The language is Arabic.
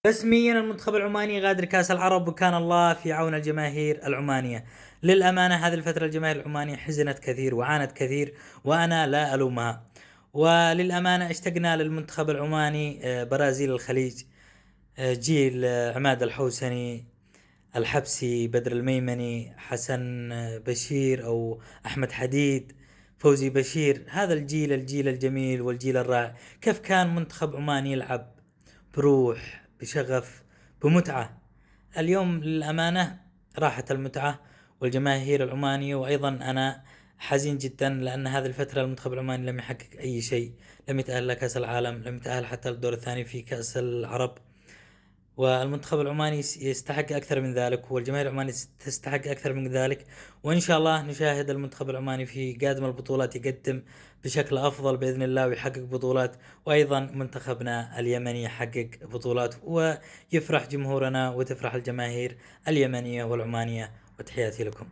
رسميا المنتخب العماني غادر كأس العرب، وكان الله في عون الجماهير العمانية. للأمانة هذه الفترة الجماهير العمانية حزنت كثير وعانت كثير، وأنا لا ألومها. وللأمانة اشتقنا للمنتخب العماني، برازيل الخليج، جيل عماد الحوسني، الحبسي، بدر الميمني، حسن بشير أو أحمد حديد، فوزي بشير. هذا الجيل الجميل والجيل الرائع. كيف كان منتخب عمان يلعب بروح، بشغف، بمتعة. اليوم للأمانة راحت المتعة والجماهير العمانية. وأيضا أنا حزين جدا لأن هذه الفترة المنتخب العماني لم يحقق أي شيء، لم يتأهل لكأس العالم، لم يتأهل حتى للدور الثاني في كأس العرب. والمنتخب العماني يستحق أكثر من ذلك، والجماهير العمانية تستحق أكثر من ذلك. وإن شاء الله نشاهد المنتخب العماني في قادم البطولات يقدم بشكل أفضل بإذن الله ويحقق بطولات، وأيضا منتخبنا اليمني يحقق بطولات ويفرح جمهورنا وتفرح الجماهير اليمنية والعمانية. وتحياتي لكم.